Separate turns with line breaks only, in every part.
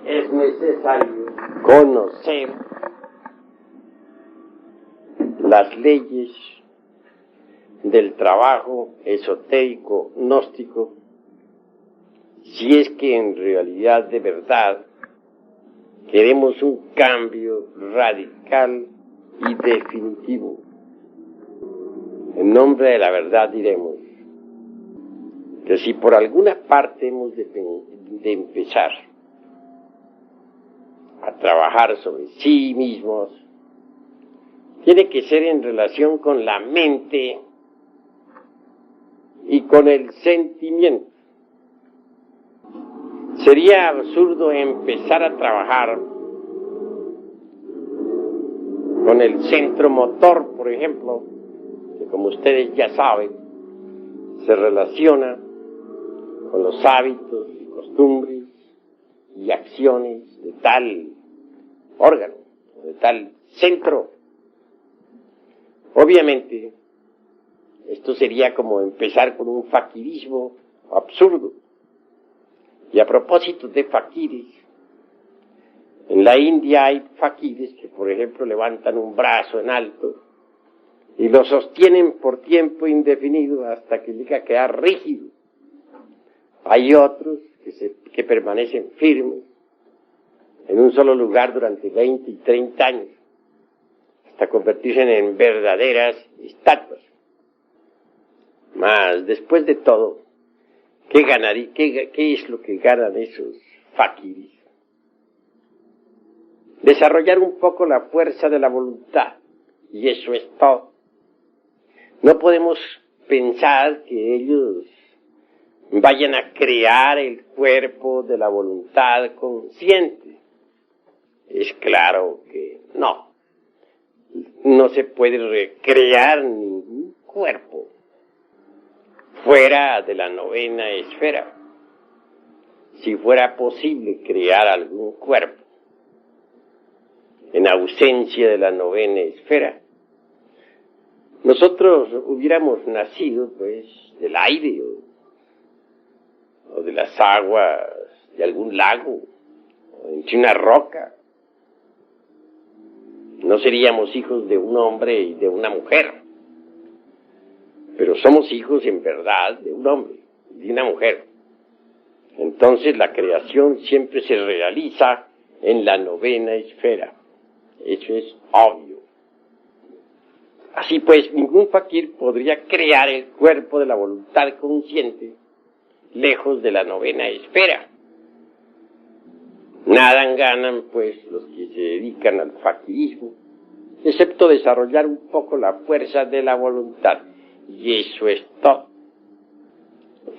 es necesario conocer las leyes del trabajo esotérico gnóstico, si es que en realidad de verdad queremos un cambio radical y definitivo. En nombre de la verdad diremos que si por alguna parte hemos de empezar a trabajar sobre sí mismos, tiene que ser en relación con la mente y con el sentimiento. Sería absurdo empezar a trabajar con el centro motor, por ejemplo, que como ustedes ya saben, se relaciona con los hábitos, costumbres y acciones de tal órgano, de tal centro. Obviamente, esto sería como empezar con un faquirismo absurdo. Y a propósito de faquires, en la India hay faquires que, por ejemplo, levantan un brazo en alto y lo sostienen por tiempo indefinido hasta que llega a quedar rígido. Hay otros que permanecen firmes en un solo lugar durante 20 y 30 años, hasta convertirse en verdaderas estatuas. Mas, después de todo, ¿qué es lo que ganan esos faquires? Desarrollar un poco la fuerza de la voluntad, y eso es todo. No podemos pensar que ellos vayan a crear el cuerpo de la voluntad consciente. Es claro que no. No se puede recrear ningún cuerpo fuera de la novena esfera. Si fuera posible crear algún cuerpo en ausencia de la novena esfera, nosotros hubiéramos nacido pues del aire o de las aguas de algún lago o entre una roca. No seríamos hijos de un hombre y de una mujer, pero somos hijos en verdad de un hombre y de una mujer. Entonces la creación siempre se realiza en la novena esfera. Eso es obvio. Así pues, ningún fakir podría crear el cuerpo de la voluntad consciente lejos de la novena esfera. Nada ganan, pues, los que se dedican al fakirismo, excepto desarrollar un poco la fuerza de la voluntad. Y eso es todo.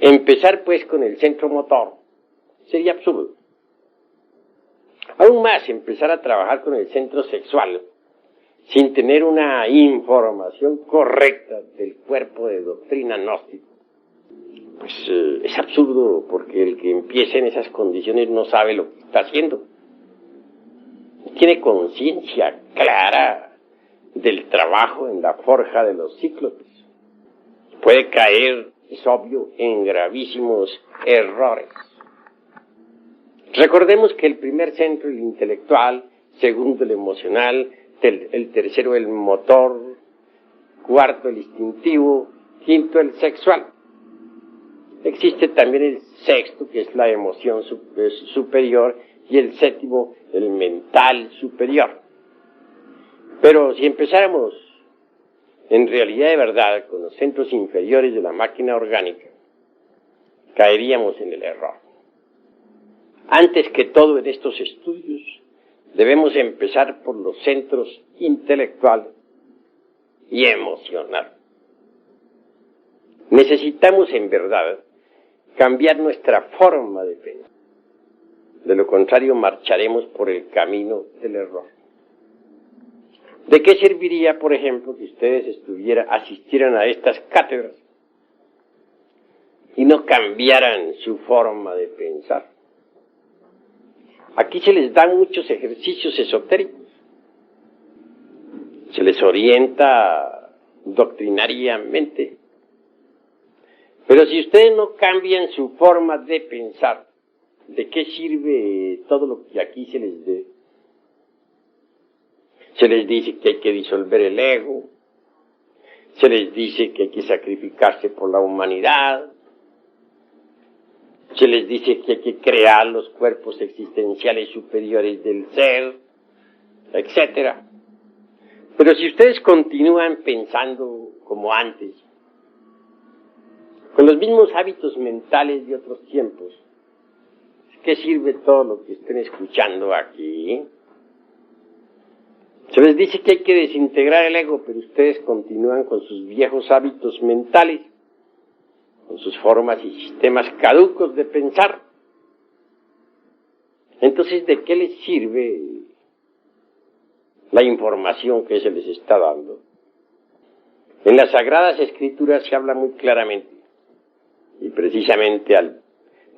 Empezar, pues, con el centro motor sería absurdo. Aún más, empezar a trabajar con el centro sexual sin tener una información correcta del cuerpo de doctrina gnóstica, pues es absurdo, porque el que empieza en esas condiciones no sabe lo que está haciendo. Tiene conciencia clara del trabajo en la forja de los cíclopes. Puede caer, es obvio, en gravísimos errores. Recordemos que el primer centro, el intelectual, segundo, el emocional, el tercero, el motor, cuarto, el instintivo, quinto, el sexual. Existe también el sexto, que es la emoción superior, y el séptimo, el mental superior. Pero si empezáramos en realidad de verdad con los centros inferiores de la máquina orgánica, caeríamos en el error. Antes que todo en estos estudios, debemos empezar por los centros intelectual y emocional. Necesitamos en verdad cambiar nuestra forma de pensar. De lo contrario, marcharemos por el camino del error. ¿De qué serviría, por ejemplo, que ustedes asistieran a estas cátedras y no cambiaran su forma de pensar? Aquí se les dan muchos ejercicios esotéricos. Se les orienta doctrinariamente. Pero si ustedes no cambian su forma de pensar, ¿de qué sirve todo lo que aquí se les dé? Se les dice que hay que disolver el ego, se les dice que hay que sacrificarse por la humanidad, se les dice que hay que crear los cuerpos existenciales superiores del ser, etc. Pero si ustedes continúan pensando como antes, con los mismos hábitos mentales de otros tiempos, ¿qué sirve todo lo que estén escuchando aquí? Se les dice que hay que desintegrar el ego, pero ustedes continúan con sus viejos hábitos mentales, con sus formas y sistemas caducos de pensar. Entonces, ¿de qué les sirve la información que se les está dando? En las Sagradas Escrituras se habla muy claramente, y precisamente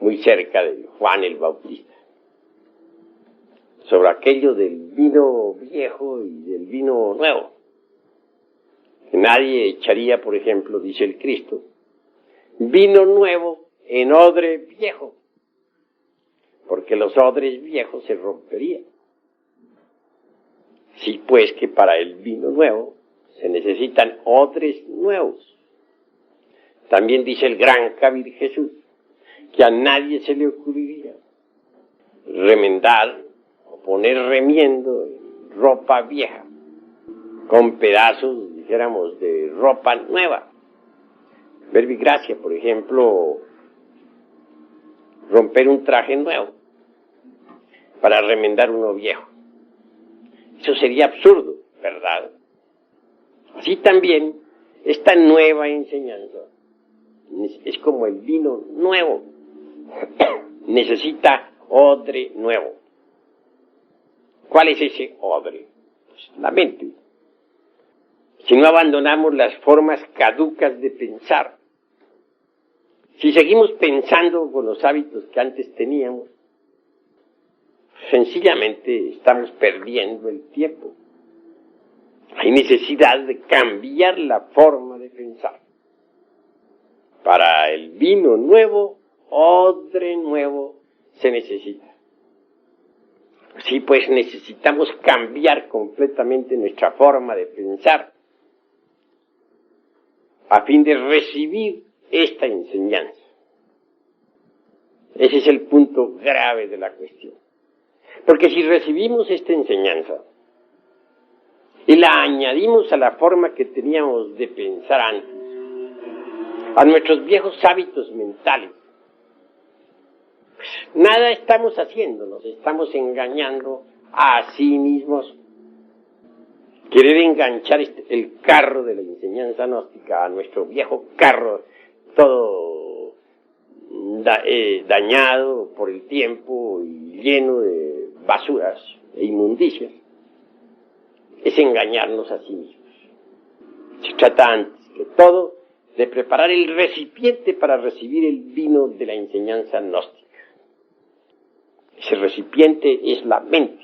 muy cerca de Juan el Bautista, sobre aquello del vino viejo y del vino nuevo. Que nadie echaría, por ejemplo, dice el Cristo, vino nuevo en odre viejo, porque los odres viejos se romperían. Sí, pues que para el vino nuevo se necesitan odres nuevos. También dice el gran Kabir Jesús, que a nadie se le ocurriría remendar o poner remiendo en ropa vieja, con pedazos, dijéramos, de ropa nueva. Verbigracia, por ejemplo, romper un traje nuevo para remendar uno viejo. Eso sería absurdo, ¿verdad? Así también, esta nueva enseñanza es como el vino nuevo. Necesita odre nuevo. ¿Cuál es ese odre? Pues la mente. Si no abandonamos las formas caducas de pensar, si seguimos pensando con los hábitos que antes teníamos, sencillamente estamos perdiendo el tiempo. Hay necesidad de cambiar la forma de pensar. Para el vino nuevo, odre nuevo se necesita. Así pues necesitamos cambiar completamente nuestra forma de pensar a fin de recibir esta enseñanza. Ese es el punto grave de la cuestión. Porque si recibimos esta enseñanza y la añadimos a la forma que teníamos de pensar antes, a nuestros viejos hábitos mentales, pues nada estamos haciendo, nos estamos engañando a sí mismos. Querer enganchar el carro de la enseñanza gnóstica a nuestro viejo carro, todo dañado por el tiempo y lleno de basuras e inmundicias, es engañarnos a sí mismos. Se trata antes que todo de preparar el recipiente para recibir el vino de la enseñanza gnóstica. Ese recipiente es la mente.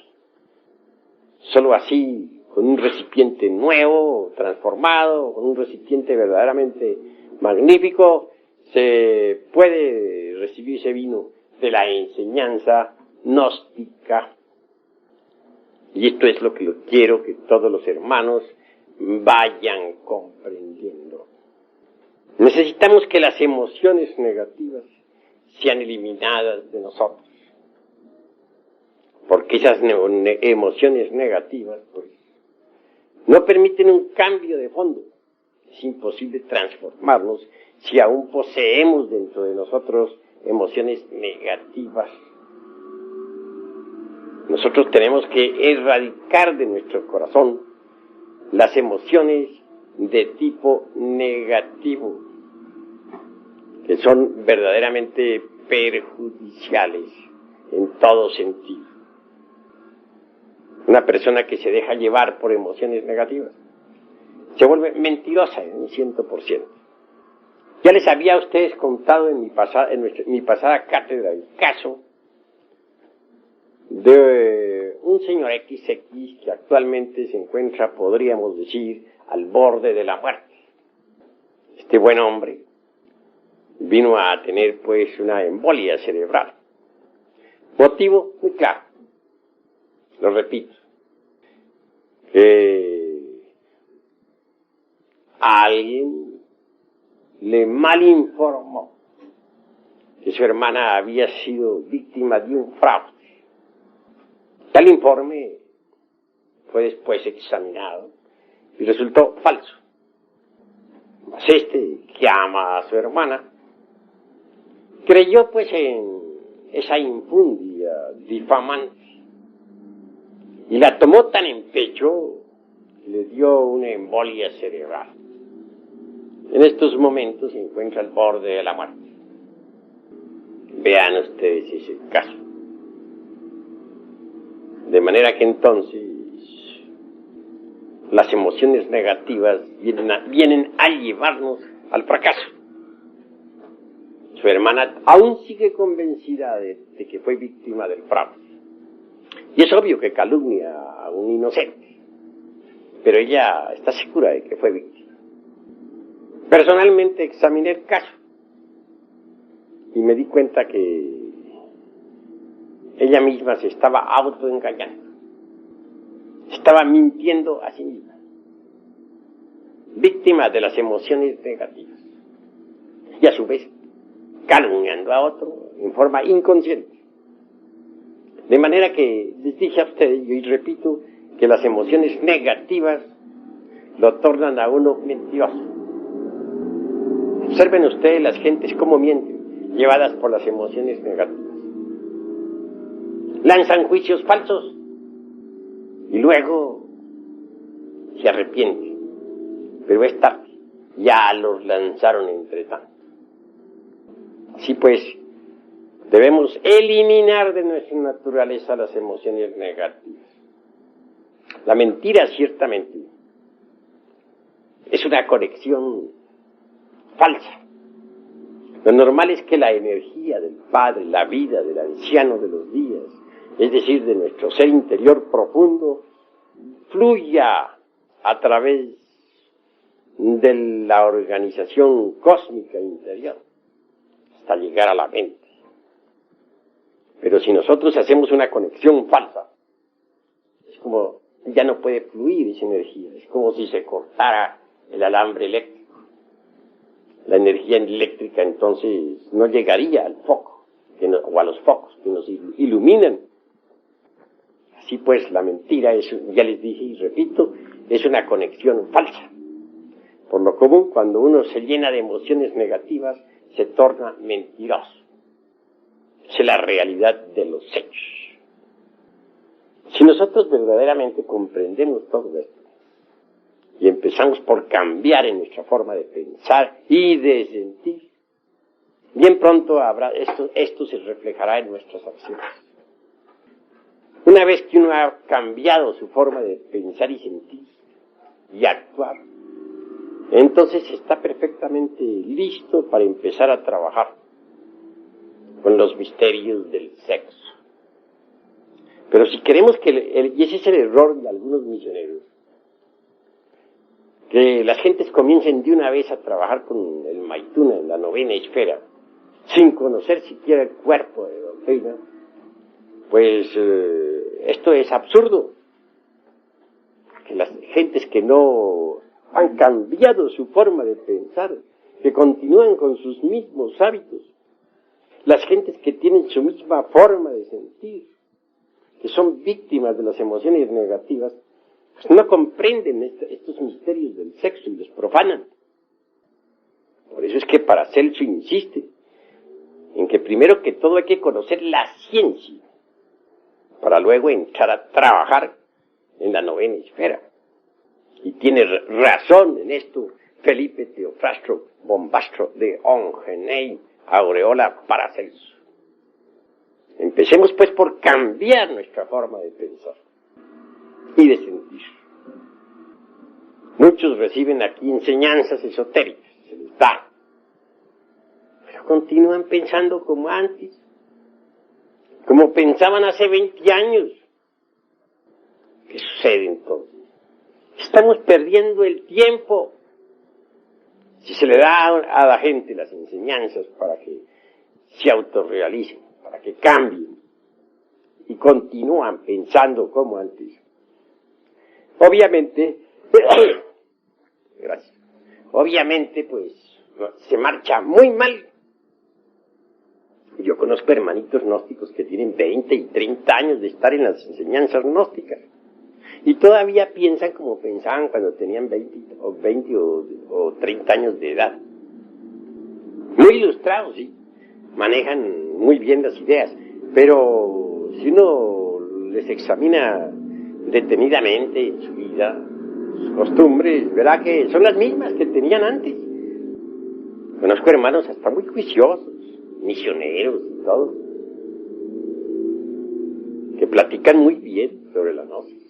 Solo así, con un recipiente nuevo, transformado, con un recipiente verdaderamente magnífico, se puede recibir ese vino de la enseñanza gnóstica. Y esto es lo que quiero que todos los hermanos vayan comprendiendo. Necesitamos que las emociones negativas sean eliminadas de nosotros. Porque esas emociones negativas, pues, no permiten un cambio de fondo. Es imposible transformarnos si aún poseemos dentro de nosotros emociones negativas. Nosotros tenemos que erradicar de nuestro corazón las emociones de tipo negativo, que son verdaderamente perjudiciales en todo sentido. Una persona que se deja llevar por emociones negativas se vuelve mentirosa en un 100%. Ya les había a ustedes contado en mi pasada cátedra el caso de un señor XX que actualmente se encuentra, podríamos decir, al borde de la muerte. Este buen hombre vino a tener pues una embolia cerebral. Motivo muy claro, lo repito, que alguien le malinformó que su hermana había sido víctima de un fraude. Tal informe fue después examinado y resultó falso. Mas que ama a su hermana, creyó pues en esa infundia difamante y la tomó tan en pecho que le dio una embolia cerebral. En estos momentos se encuentra al borde de la muerte. Vean ustedes ese caso. De manera que entonces las emociones negativas vienen a llevarnos al fracaso. Su hermana aún sigue convencida de que fue víctima del fraude. Y es obvio que calumnia a un inocente, pero ella está segura de que fue víctima. Personalmente examiné el caso y me di cuenta que ella misma se estaba autoengañando, estaba mintiendo a sí misma, víctima de las emociones negativas y a su vez calumniando a otro en forma inconsciente. De manera que les dije a ustedes, y repito, que las emociones negativas lo tornan a uno mentiroso. Observen ustedes las gentes cómo mienten, llevadas por las emociones negativas. Lanzan juicios falsos y luego se arrepienten, pero es tarde, ya los lanzaron entre tanto. Así pues, debemos eliminar de nuestra naturaleza las emociones negativas. La mentira, ciertamente, es una conexión falsa. Lo normal es que la energía del Padre, la vida del anciano de los días, es decir, de nuestro ser interior profundo, fluya a través de la organización cósmica interior hasta llegar a la mente. Pero si nosotros hacemos una conexión falsa, es como ya no puede fluir esa energía, es como si se cortara el alambre eléctrico. La energía eléctrica entonces no llegaría al foco, o a los focos que nos iluminan. Así pues, la mentira es, ya les dije y repito, es una conexión falsa. Por lo común, cuando uno se llena de emociones negativas, se torna mentiroso. Es la realidad de los hechos. Si nosotros verdaderamente comprendemos todo esto y empezamos por cambiar en nuestra forma de pensar y de sentir, bien pronto esto se reflejará en nuestras acciones. Una vez que uno ha cambiado su forma de pensar y sentir y actuar, entonces está perfectamente listo para empezar a trabajar con los misterios del sexo. Pero si queremos y ese es el error de algunos misioneros, que las gentes comiencen de una vez a trabajar con el Maituna en la novena esfera, sin conocer siquiera el cuerpo de doctrina, pues esto es absurdo. Que las gentes que no han cambiado su forma de pensar, que continúan con sus mismos hábitos, las gentes que tienen su misma forma de sentir, que son víctimas de las emociones negativas, pues no comprenden estos misterios del sexo y los profanan. Por eso es que Paracelso insiste en que primero que todo hay que conocer la ciencia, para luego entrar a trabajar en la novena esfera. Y tiene razón en esto Felipe Teofrastro Bombastro de Ongenay Aureola Paracelso. Empecemos pues por cambiar nuestra forma de pensar y de sentir. Muchos reciben aquí enseñanzas esotéricas, se les da, pero continúan pensando como antes, como pensaban hace 20 años. ¿Qué sucede entonces? Estamos perdiendo el tiempo. Si se le da a la gente las enseñanzas para que se autorrealicen, para que cambien, y continúan pensando como antes, obviamente, gracias, obviamente pues se marcha muy mal. Yo conozco hermanitos gnósticos que tienen 20 y 30 años de estar en las enseñanzas gnósticas y todavía piensan como pensaban cuando tenían 20 o 30 años de edad. Muy ilustrados, sí, manejan muy bien las ideas, pero si uno les examina detenidamente en su vida, sus costumbres, verá que son las mismas que tenían antes. Conozco hermanos hasta muy juiciosos, misioneros y todo, que platican muy bien sobre la gnosis,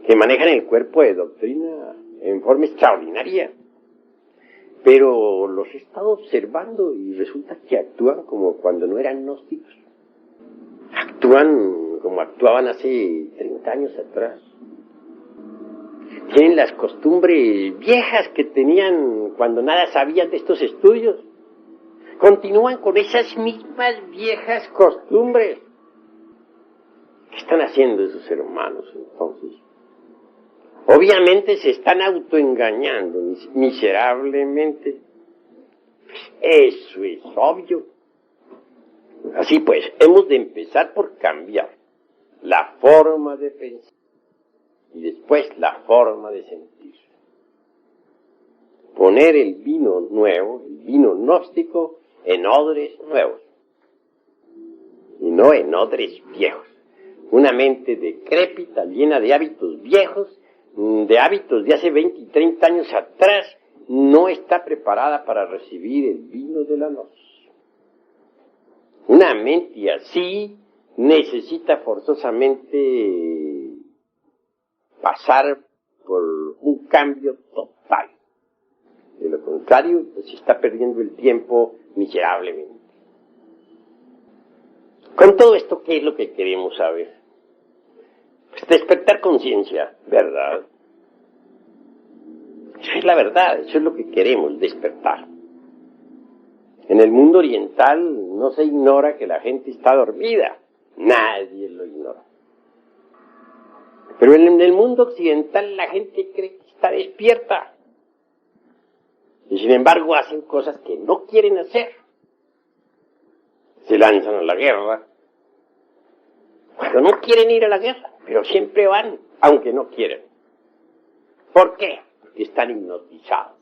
que manejan el cuerpo de doctrina en forma extraordinaria, pero los he estado observando y resulta que actúan como cuando no eran gnósticos, actúan como actuaban hace 30 años atrás. Tienen las costumbres viejas que tenían cuando nada sabían de estos estudios. Continúan con esas mismas viejas costumbres. ¿Qué están haciendo esos hermanos entonces? Obviamente se están autoengañando miserablemente. Eso es obvio. Así pues, hemos de empezar por cambiar la forma de pensar y después la forma de sentir. Poner el vino nuevo, el vino gnóstico, en odres nuevos y no en odres viejos. Una mente decrépita, llena de hábitos viejos, de hábitos de hace 20 y 30 años atrás, no está preparada para recibir el vino de la gnosis. Una mente así necesita forzosamente pasar por un cambio total. De lo contrario, se está perdiendo el tiempo miserablemente. Con todo esto, ¿qué es lo que queremos saber? Pues despertar conciencia, ¿verdad? Eso es la verdad, eso es lo que queremos, despertar. En el mundo oriental no se ignora que la gente está dormida, nadie lo ignora. Pero en el mundo occidental la gente cree que está despierta. Y sin embargo hacen cosas que no quieren hacer. Se lanzan a la guerra, cuando no quieren ir a la guerra, pero siempre van, aunque no quieren. ¿Por qué? Porque están hipnotizados.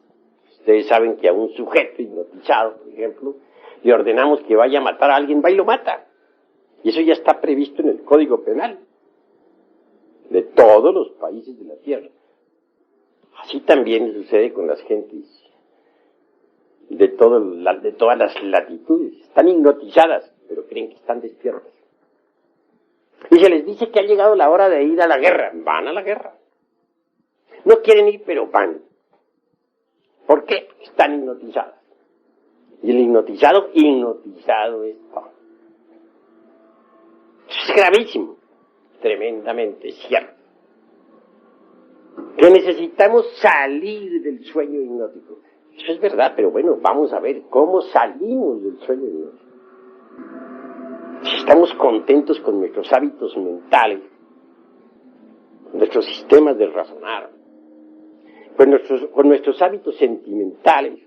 Ustedes saben que a un sujeto hipnotizado, por ejemplo, le ordenamos que vaya a matar a alguien, va y lo mata. Y eso ya está previsto en el Código Penal de todos los países de la Tierra. Así también sucede con las gentes de todas las latitudes. Están hipnotizadas, pero creen que están despiertas. Y se les dice que ha llegado la hora de ir a la guerra. Van a la guerra. No quieren ir, pero van. ¿Por qué? Están hipnotizadas. Y el hipnotizado está. Eso es gravísimo. Tremendamente cierto. Que necesitamos salir del sueño hipnótico. Eso es verdad, pero bueno, vamos a ver cómo salimos del sueño hipnótico. Si estamos contentos con nuestros hábitos mentales, con nuestros sistemas de razonar, con nuestros hábitos sentimentales,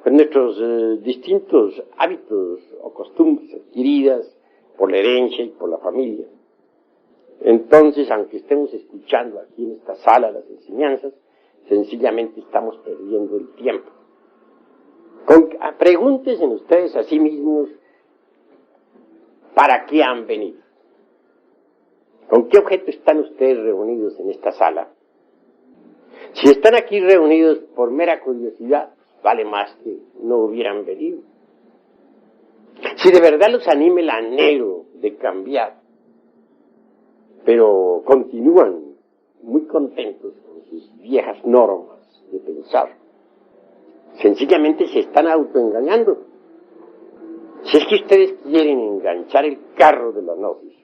con nuestros distintos hábitos o costumbres adquiridas por la herencia y por la familia, entonces, aunque estemos escuchando aquí en esta sala las enseñanzas, sencillamente estamos perdiendo el tiempo. Pregúntense ustedes a sí mismos, ¿para qué han venido? ¿Con qué objeto están ustedes reunidos en esta sala? Si están aquí reunidos por mera curiosidad, vale más que no hubieran venido. Si de verdad los anima el anhelo de cambiar, pero continúan muy contentos con sus viejas normas de pensar, sencillamente se están autoengañando. Si es que ustedes quieren enganchar el carro de la gnosis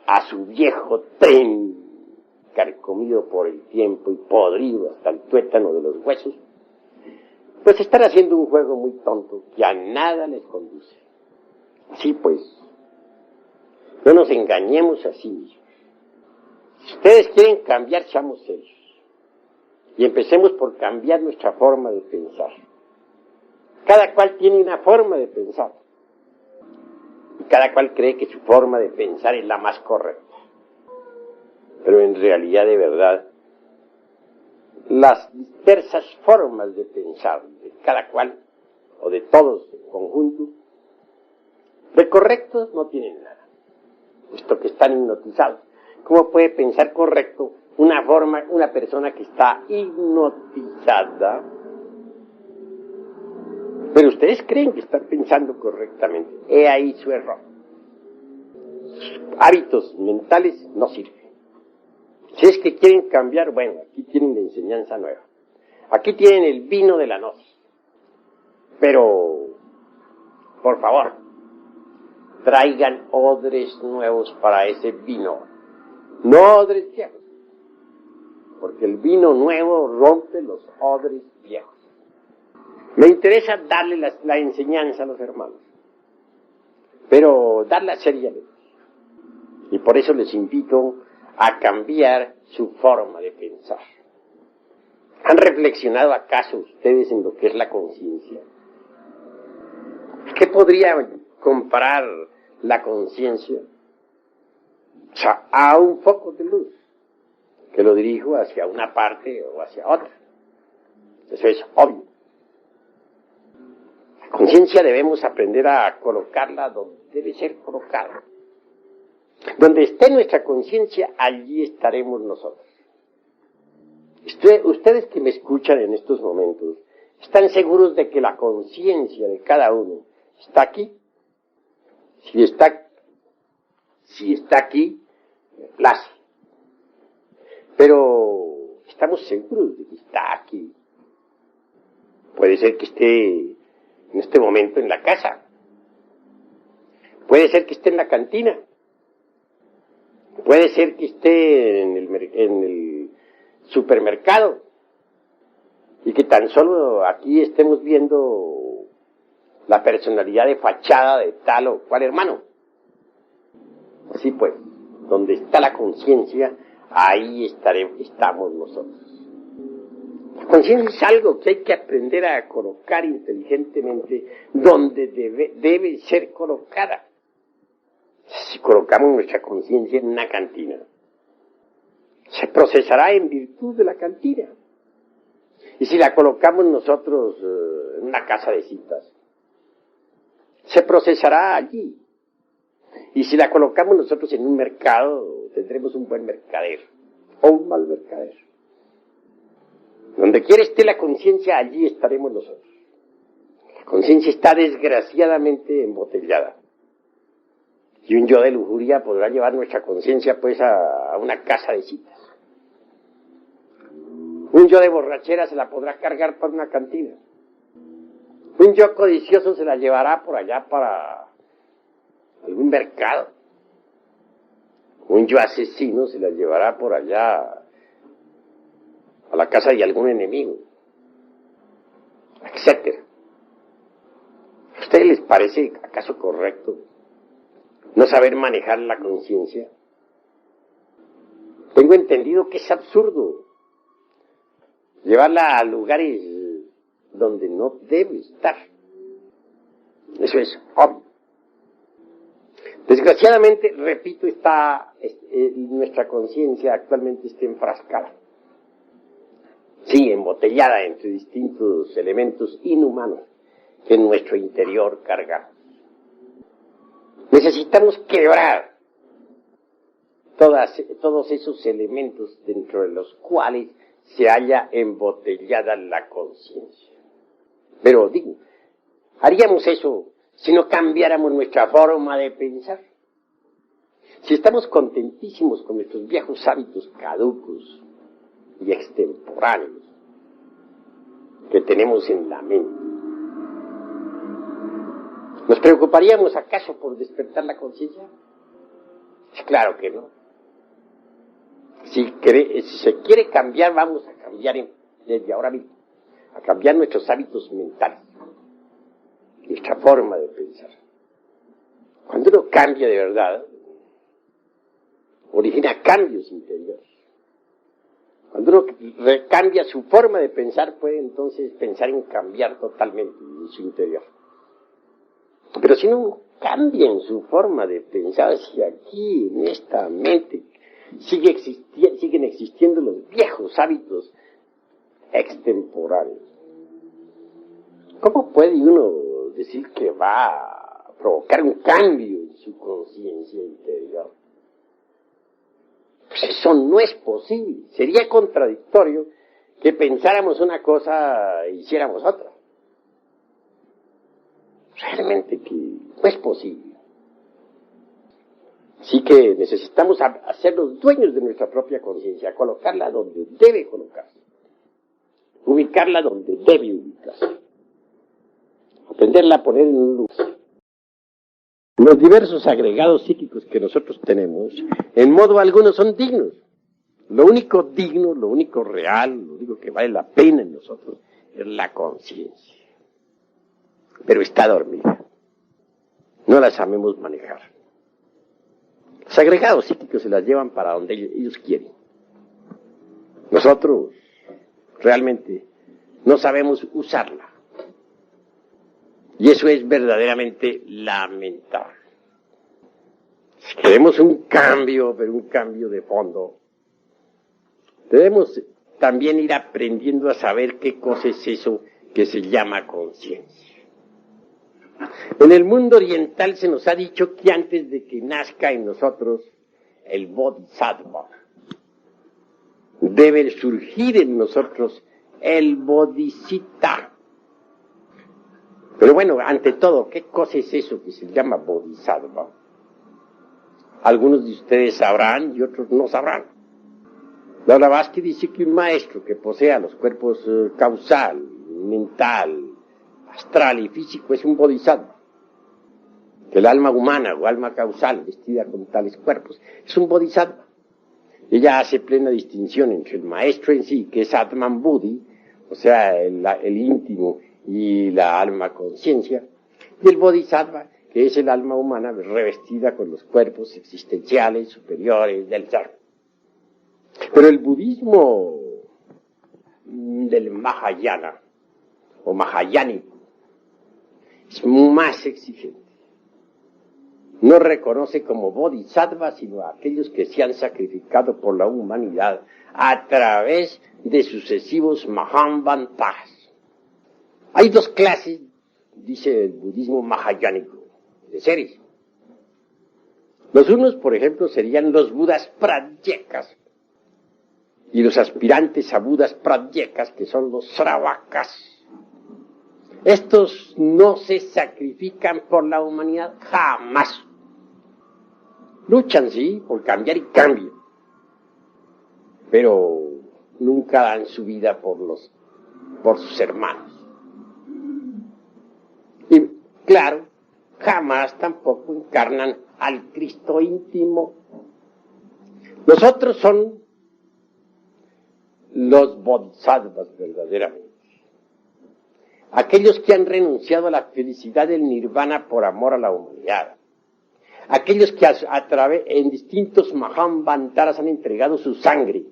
a su viejo tren carcomido por el tiempo y podrido hasta el tuétano de los huesos, pues están haciendo un juego muy tonto que a nada les conduce. Así pues, No nos engañemos así. Si ustedes quieren cambiar, seamos serios. Y empecemos por cambiar nuestra forma de pensar. Cada cual tiene una forma de pensar. Y cada cual cree que su forma de pensar es la más correcta. Pero en realidad, de verdad, las diversas formas de pensar de cada cual, o de todos en conjunto, de correctos no tienen nada, puesto que están hipnotizados. ¿Cómo puede pensar correcto una persona que está hipnotizada? Pero ustedes creen que están pensando correctamente. He ahí su error. Sus hábitos mentales no sirven. Si es que quieren cambiar, bueno, aquí tienen la enseñanza nueva. Aquí tienen el vino de la noche. Pero, por favor, traigan odres nuevos para ese vino. No odres viejos. Porque el vino nuevo rompe los odres viejos. Me interesa darle la enseñanza a los hermanos. Pero darla seriamente. Y por eso les invito a cambiar su forma de pensar. ¿Han reflexionado acaso ustedes en lo que es la conciencia? ¿Qué podría comparar la conciencia? O sea, a un foco de luz que lo dirijo hacia una parte o hacia otra. Eso es obvio. La conciencia debemos aprender a colocarla donde debe ser colocada. Donde esté nuestra conciencia, allí estaremos nosotros. Ustedes que me escuchan en estos momentos, ¿están seguros de que la conciencia de cada uno está aquí? Si está aquí, me place. Pero estamos seguros de que está aquí. Puede ser que esté en este momento en la casa. Puede ser que esté en la cantina. Puede ser que esté en el supermercado y que tan solo aquí estemos viendo la personalidad de fachada de tal o cual hermano. Así pues, donde está la conciencia, ahí estamos nosotros. La conciencia es algo que hay que aprender a colocar inteligentemente donde debe ser colocada. Si colocamos nuestra conciencia en una cantina, se procesará en virtud de la cantina. Y si la colocamos nosotros en una casa de citas, se procesará allí. Y si la colocamos nosotros en un mercado, tendremos un buen mercader o un mal mercader. Donde quiera esté la conciencia, allí estaremos nosotros. La conciencia está desgraciadamente embotellada. Y un yo de lujuria podrá llevar nuestra conciencia pues a una casa de citas. Un yo de borrachera se la podrá cargar para una cantina. Un yo codicioso se la llevará por allá para algún mercado. Un yo asesino se la llevará por allá a la casa de algún enemigo, etcétera. ¿A ustedes les parece acaso correcto no saber manejar la conciencia? Tengo entendido que es absurdo llevarla a lugares donde no debe estar. Eso es obvio. Desgraciadamente, repito, nuestra conciencia actualmente está enfrascada. Sí, embotellada entre distintos elementos inhumanos que en nuestro interior cargamos. Necesitamos quebrar todos esos elementos dentro de los cuales se halla embotellada la conciencia. Pero digo, haríamos eso si no cambiáramos nuestra forma de pensar. Si estamos contentísimos con nuestros viejos hábitos caducos y extemporáneos que tenemos en la mente, ¿nos preocuparíamos acaso por despertar la conciencia? Claro que no. Si se quiere cambiar, vamos a cambiar desde ahora mismo, a cambiar nuestros hábitos mentales, nuestra forma de pensar. Cuando uno cambia de verdad, origina cambios interiores. Cuando uno cambia su forma de pensar, puede entonces pensar en cambiar totalmente en su interior. Pero si no cambia en su forma de pensar, si aquí, en esta mente, siguen existiendo los viejos hábitos extemporáneos, ¿cómo puede uno decir que va a provocar un cambio en su conciencia interior? Pues eso no es posible. Sería contradictorio que pensáramos una cosa e hiciéramos otra. Realmente que no es posible. Así que necesitamos hacernos dueños de nuestra propia conciencia, colocarla donde debe colocarse, ubicarla donde debe ubicarse, aprenderla a poner en un lugar. Los diversos agregados psíquicos que nosotros tenemos, en modo alguno son dignos. Lo único digno, lo único real, lo único que vale la pena en nosotros es la conciencia. Pero está dormida. No la sabemos manejar. Los agregados psíquicos se las llevan para donde ellos quieren. Nosotros realmente no sabemos usarla. Y eso es verdaderamente lamentable. Si queremos un cambio, pero un cambio de fondo, debemos también ir aprendiendo a saber qué cosa es eso que se llama conciencia. En el mundo oriental se nos ha dicho que antes de que nazca en nosotros el bodhisattva, debe surgir en nosotros el bodhicitta. Pero bueno, ante todo, ¿qué cosa es eso que se llama bodhisattva? Algunos de ustedes sabrán y otros no sabrán. Blavatsky dice que un maestro que posea los cuerpos causal, mental, astral y físico es un bodhisattva. Que el alma humana o alma causal vestida con tales cuerpos es un bodhisattva. Ella hace plena distinción entre el maestro en sí, que es Atman Buddhi, o sea, el íntimo y la alma conciencia, y el bodhisattva, que es el alma humana revestida con los cuerpos existenciales superiores del ser. Pero el budismo del Mahayana, o Mahayánico, es más exigente. No reconoce como bodhisattva sino a aquellos que se han sacrificado por la humanidad a través de sucesivos Mahamvantas. Hay dos clases, dice el budismo mahayánico, de seres. Los unos, por ejemplo, serían los budas pradyekas y los aspirantes a budas pradyekas, que son los sravakas. Estos no se sacrifican por la humanidad jamás. Luchan, sí, por cambiar y cambio, pero nunca dan su vida por sus hermanos. Y claro, jamás tampoco encarnan al Cristo íntimo. Los otros son los bodhisattvas verdaderamente. Aquellos que han renunciado a la felicidad del nirvana por amor a la humanidad. Aquellos que en distintos Mahamvantaras han entregado su sangre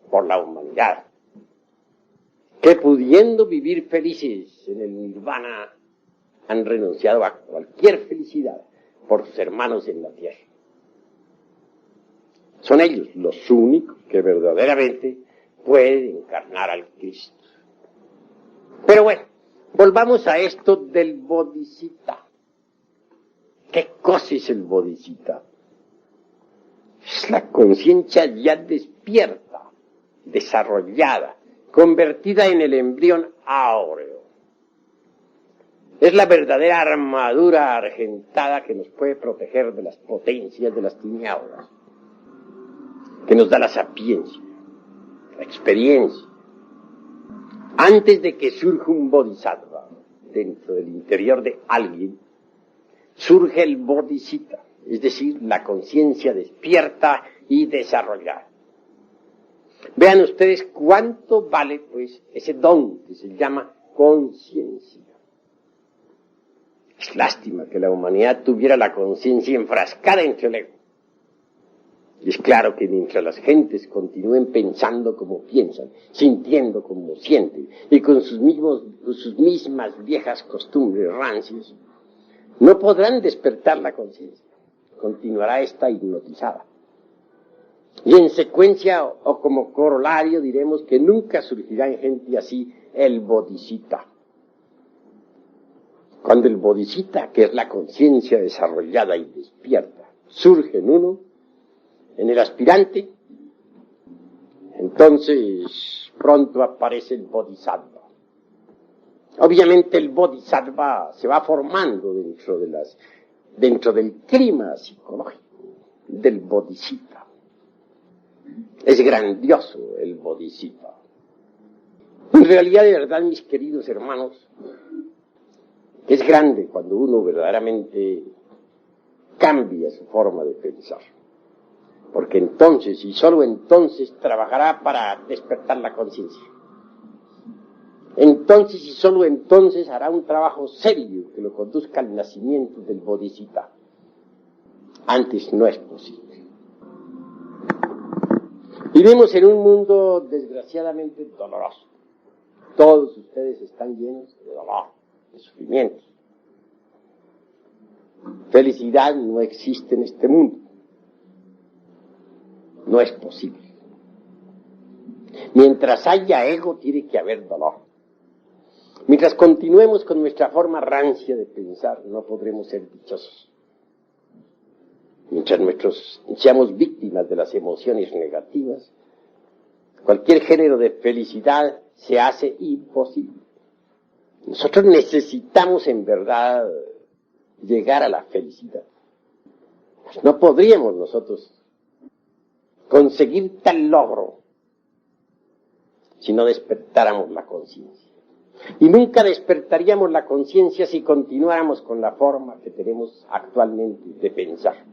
por la humanidad. Que pudiendo vivir felices en el nirvana, han renunciado a cualquier felicidad por sus hermanos en la tierra. Son ellos los únicos que verdaderamente pueden encarnar al Cristo. Pero bueno, volvamos a esto del bodhicitta. ¿Qué cosa es el bodhicitta? Es la conciencia ya despierta, desarrollada, convertida en el embrión áureo. Es la verdadera armadura argentada que nos puede proteger de las potencias de las tinieblas, que nos da la sapiencia, la experiencia. Antes de que surja un bodhisattva dentro del interior de alguien, surge el bodhicitta, es decir, la conciencia despierta y desarrollada. Vean ustedes cuánto vale, pues, ese don que se llama conciencia. Es lástima que la humanidad tuviera la conciencia enfrascada entre el ego. Y es claro que mientras las gentes continúen pensando como piensan, sintiendo como sienten, y con sus mismas viejas costumbres rancias, no podrán despertar la conciencia. Continuará esta hipnotizada. Y en secuencia o como corolario diremos que nunca surgirá en gente así el bodhisattva. Cuando el bodhisattva, que es la conciencia desarrollada y despierta, surge en uno, en el aspirante, entonces pronto aparece el bodhisattva. Obviamente el bodhisattva se va formando dentro del clima psicológico del bodhisattva. Es grandioso el bodhisattva. En realidad, de verdad, mis queridos hermanos, es grande cuando uno verdaderamente cambia su forma de pensar. Porque entonces, y solo entonces, trabajará para despertar la conciencia. Entonces, y solo entonces, hará un trabajo serio que lo conduzca al nacimiento del bodhisattva. Antes no es posible. Vivimos en un mundo desgraciadamente doloroso. Todos ustedes están llenos de dolor, de sufrimiento. Felicidad no existe en este mundo. No es posible. Mientras haya ego, tiene que haber dolor. Mientras continuemos con nuestra forma rancia de pensar, no podremos ser dichosos. Mientras seamos víctimas de las emociones negativas, cualquier género de felicidad se hace imposible. Nosotros necesitamos en verdad llegar a la felicidad. Pues no podríamos nosotros conseguir tal logro si no despertáramos la conciencia. Y nunca despertaríamos la conciencia si continuáramos con la forma que tenemos actualmente de pensar.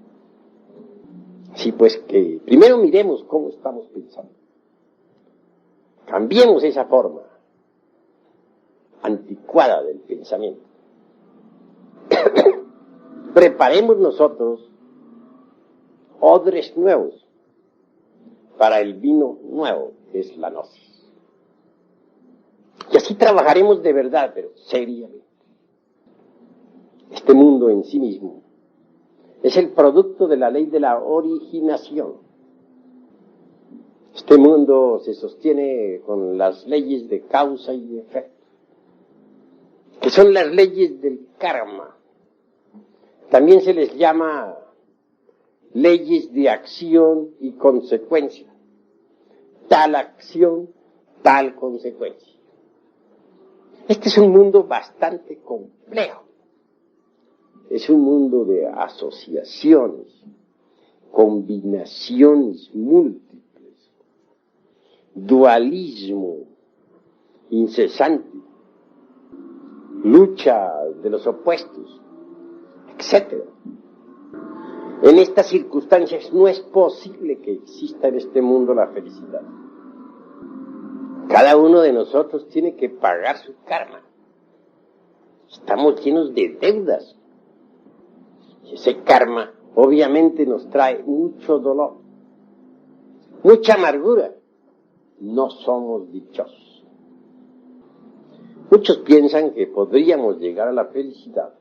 Así pues que primero miremos cómo estamos pensando. Cambiemos esa forma anticuada del pensamiento. Preparemos nosotros odres nuevos para el vino nuevo, que es la gnosis. Y así trabajaremos de verdad, pero seriamente. Este mundo en sí mismo es el producto de la ley de la originación. Este mundo se sostiene con las leyes de causa y de efecto, que son las leyes del karma. También se les llama leyes de acción y consecuencia. Tal acción, tal consecuencia. Este es un mundo bastante complejo. Es un mundo de asociaciones, combinaciones múltiples, dualismo incesante, lucha de los opuestos, etc. En estas circunstancias no es posible que exista en este mundo la felicidad. Cada uno de nosotros tiene que pagar su karma. Estamos llenos de deudas. Y ese karma obviamente nos trae mucho dolor, mucha amargura. No somos dichosos. Muchos piensan que podríamos llegar a la felicidad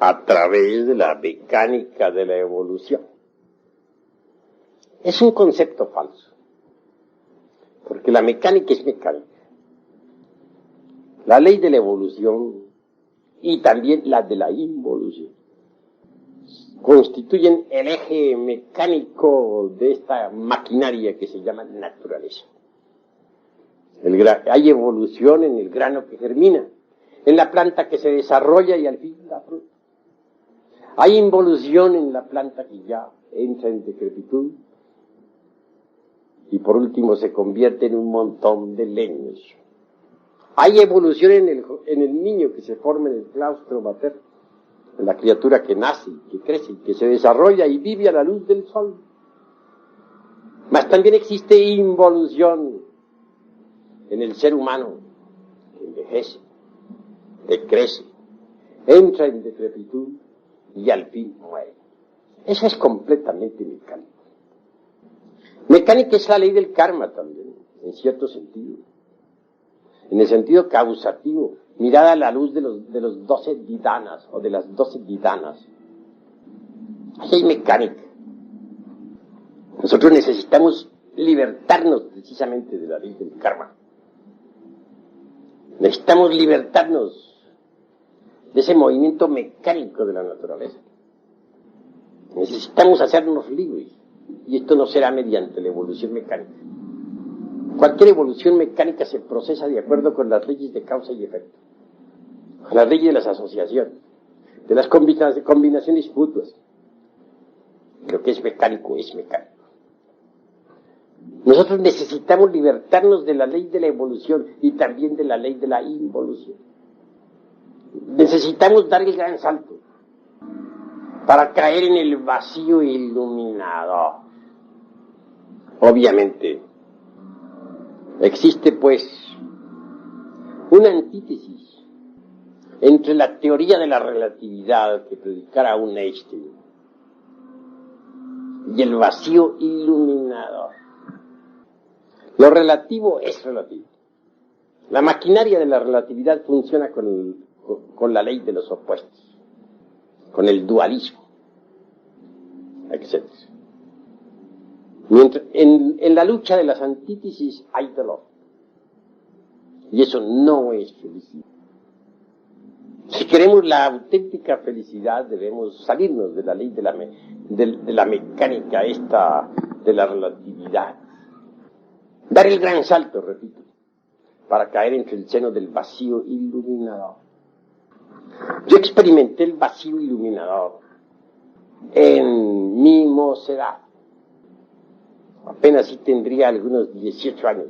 a través de la mecánica de la evolución. Es un concepto falso, porque la mecánica es mecánica. La ley de la evolución y también la de la involución constituyen el eje mecánico de esta maquinaria que se llama naturaleza. Hay evolución en el grano que germina, en la planta que se desarrolla y al fin da fruto. Hay involución en la planta que ya entra en decrepitud y por último se convierte en un montón de leños. Hay evolución en el niño que se forma en el claustro materno, en la criatura que nace, que crece, que se desarrolla y vive a la luz del sol. Mas también existe involución en el ser humano que envejece, que crece, entra en decrepitud y al fin muere. Eso es completamente mecánico. Mecánica es la ley del karma también, en cierto sentido. En el sentido causativo, mirada a la luz de los 12 vidanas, o de las 12 vidanas. Ahí hay mecánica. Nosotros necesitamos libertarnos precisamente de la ley del karma. Necesitamos libertarnos de ese movimiento mecánico de la naturaleza. Necesitamos hacernos libres. Y esto no será mediante la evolución mecánica. Cualquier evolución mecánica se procesa de acuerdo con las leyes de causa y efecto, con las leyes de las asociaciones, de las combinaciones mutuas. Lo que es mecánico es mecánico. Nosotros necesitamos libertarnos de la ley de la evolución y también de la ley de la involución. Necesitamos dar el gran salto para caer en el vacío iluminado. Obviamente, existe pues una antítesis entre la teoría de la relatividad que predicara un Einstein y el vacío iluminador. Lo relativo es relativo. La maquinaria de la relatividad funciona con la ley de los opuestos, con el dualismo, etc. Mientras, en la lucha de las antítesis hay dolor. Y eso no es felicidad. Si queremos la auténtica felicidad, debemos salirnos de la ley de la mecánica esta de la relatividad. Dar el gran salto, repito, para caer entre el seno del vacío iluminador. Yo experimenté el vacío iluminador en mi mocedad. Apenas sí tendría algunos 18 años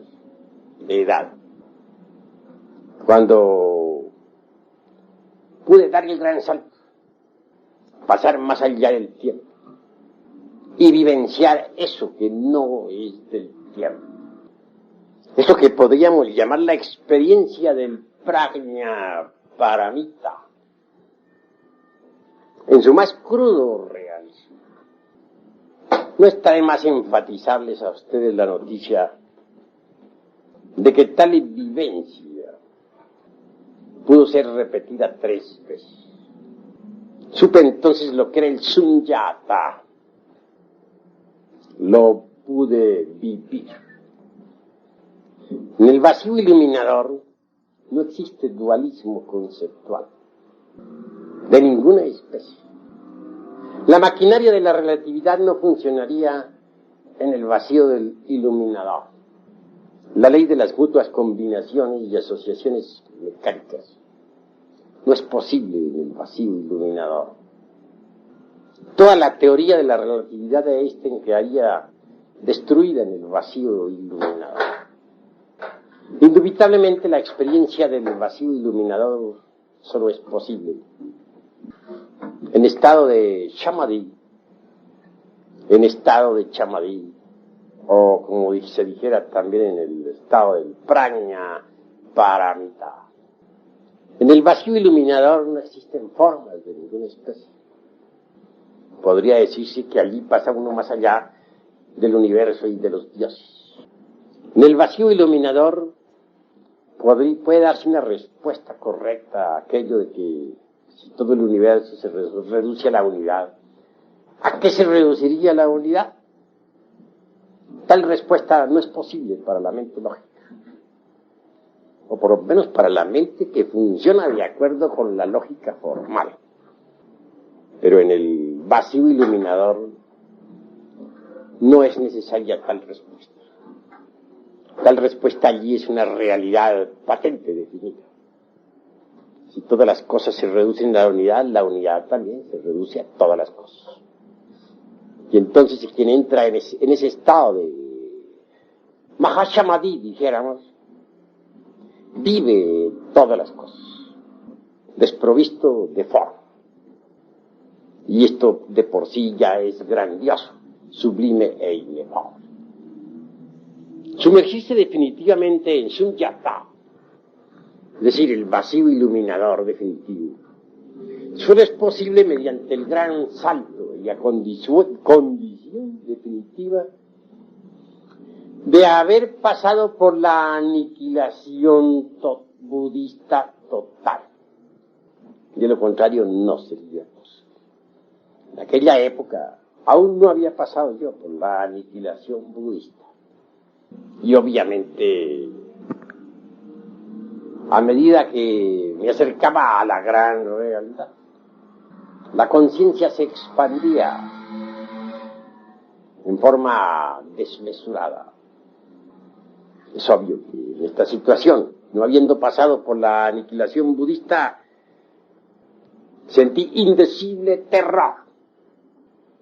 de edad, cuando pude dar el gran salto, pasar más allá del tiempo y vivenciar eso que no es del tiempo. Eso que podríamos llamar la experiencia del prajna paramita, en su más crudo realismo. No está de más enfatizarles a ustedes la noticia de que tal vivencia pudo ser repetida 3 veces. Supe entonces lo que era el sunyata. Lo pude vivir. En el vacío iluminador no existe dualismo conceptual de ninguna especie. La maquinaria de la relatividad no funcionaría en el vacío del iluminador. La ley de las mutuas combinaciones y asociaciones mecánicas no es posible en el vacío iluminador. Toda la teoría de la relatividad de Einstein quedaría destruida en el vacío iluminador. Indubitablemente la experiencia del vacío iluminador solo es posible en estado de samadhi, o como se dijera también en el estado del prajna paramita. En el vacío iluminador no existen formas de ninguna especie. Podría decirse que allí pasa uno más allá del universo y de los dioses. En el vacío iluminador puede darse una respuesta correcta a aquello de que si todo el universo se reduce a la unidad, ¿a qué se reduciría la unidad? Tal respuesta no es posible para la mente lógica, o por lo menos para la mente que funciona de acuerdo con la lógica formal. Pero en el vacío iluminador no es necesaria tal respuesta. Tal respuesta allí es una realidad patente, definida. Si todas las cosas se reducen a la unidad también se reduce a todas las cosas. Y entonces quien entra en ese estado de Mahasamadhi, dijéramos, vive todas las cosas, desprovisto de forma. Y esto de por sí ya es grandioso, sublime e inefable. Sumergirse definitivamente en sunyata, es decir, el vacío iluminador definitivo, solo es posible mediante el gran salto, sería condición definitiva de haber pasado por la aniquilación budista total. De lo contrario, no sería posible. En aquella época aún no había pasado yo por la aniquilación budista. Y obviamente, a medida que me acercaba a la gran realidad, la conciencia se expandía en forma desmesurada. Es obvio que en esta situación, no habiendo pasado por la aniquilación budista, sentí indecible terror,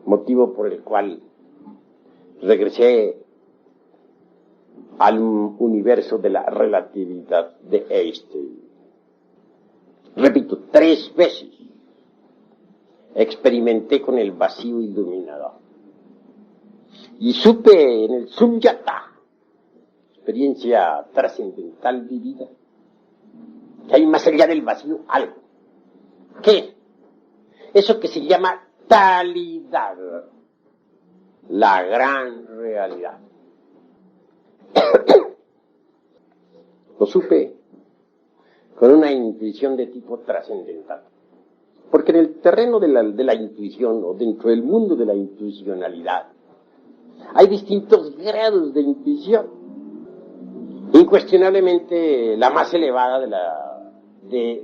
motivo por el cual regresé al universo de la relatividad de Einstein. Repito, 3 veces experimenté con el vacío iluminador y supe en el Sunyata, experiencia trascendental vivida, que hay más allá del vacío algo. ¿Qué? Eso que se llama talidad, la gran realidad. Lo supe con una intuición de tipo trascendental, porque en el terreno de la intuición, o dentro del mundo de la intuicionalidad, hay distintos grados de intuición. Incuestionablemente la más elevada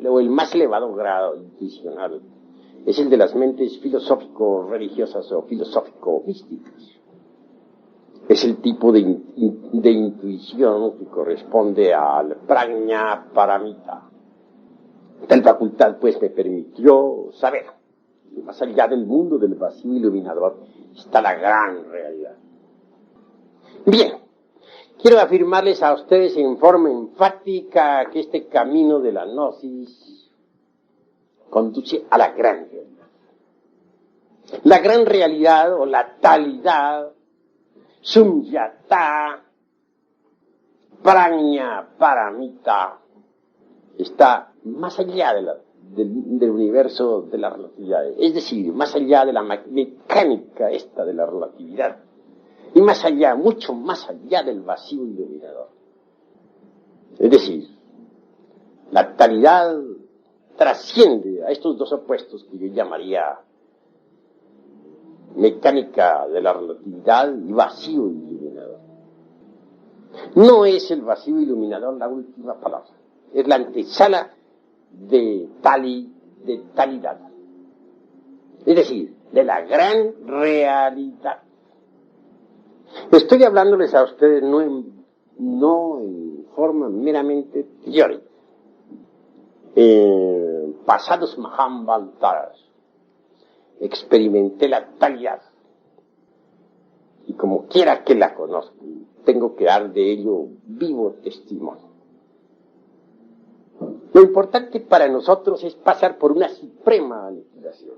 o el más elevado grado intuicional es el de las mentes filosófico-religiosas o filosófico-místicas. Es el tipo de intuición que corresponde al prajna paramita. Tal facultad pues me permitió saber que más allá del mundo del vacío iluminador está la gran realidad. Bien, quiero afirmarles a ustedes en forma enfática que este camino de la gnosis conduce a la gran realidad. La gran realidad o la talidad, Sunyata, prajna paramita, está más allá del universo de la relatividad, es decir, más allá de la mecánica esta de la relatividad, y más allá, mucho más allá del vacío iluminador. Es decir, la talidad trasciende a estos dos opuestos que yo llamaría mecánica de la relatividad y vacío iluminador. No es el vacío iluminador la última palabra, es la antesala de talidad, es decir, de la gran realidad. Estoy hablándoles a ustedes no en forma meramente teórica. En pasados Mahambaltaras experimenté la talidad, y como quiera que la conozca, tengo que dar de ello vivo testimonio. Lo importante para nosotros es pasar por una suprema aniquilación,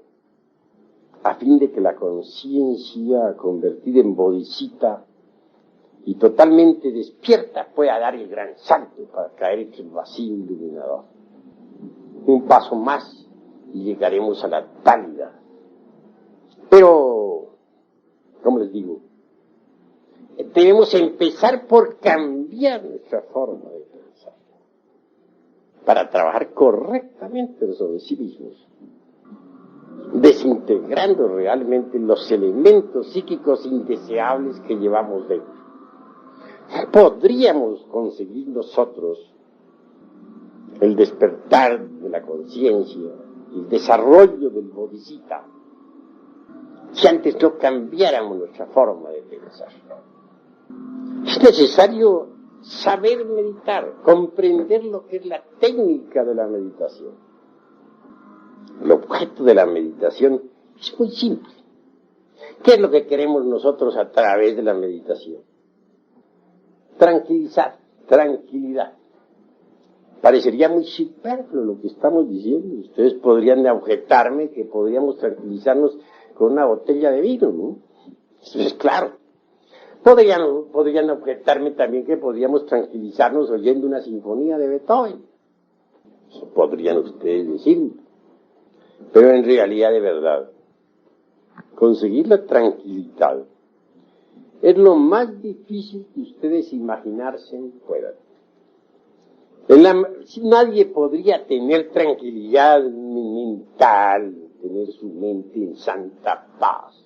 a fin de que la conciencia convertida en bodhisattva y totalmente despierta pueda dar el gran salto para caer entre el vacío iluminador. Un paso más y llegaremos a la talidad. Pero, como les digo, debemos empezar por cambiar nuestra forma de pensar, para trabajar correctamente sobre sí mismos, desintegrando realmente los elementos psíquicos indeseables que llevamos dentro. Podríamos conseguir nosotros el despertar de la conciencia, el desarrollo del bodhisattva, si antes no cambiáramos nuestra forma de pensar. Es necesario saber meditar, comprender lo que es la técnica de la meditación. El objeto de la meditación es muy simple. ¿Qué es lo que queremos nosotros a través de la meditación? Tranquilidad. Parecería muy superfluo lo que estamos diciendo. Ustedes podrían objetarme que podríamos tranquilizarnos con una botella de vino, ¿no? Eso es claro. Podrían objetarme también que podríamos tranquilizarnos oyendo una sinfonía de Beethoven. Eso podrían ustedes decirme. Pero en realidad, de verdad, conseguir la tranquilidad es lo más difícil que ustedes imaginarse puedan. Nadie podría tener tranquilidad mental, tener su mente en santa paz,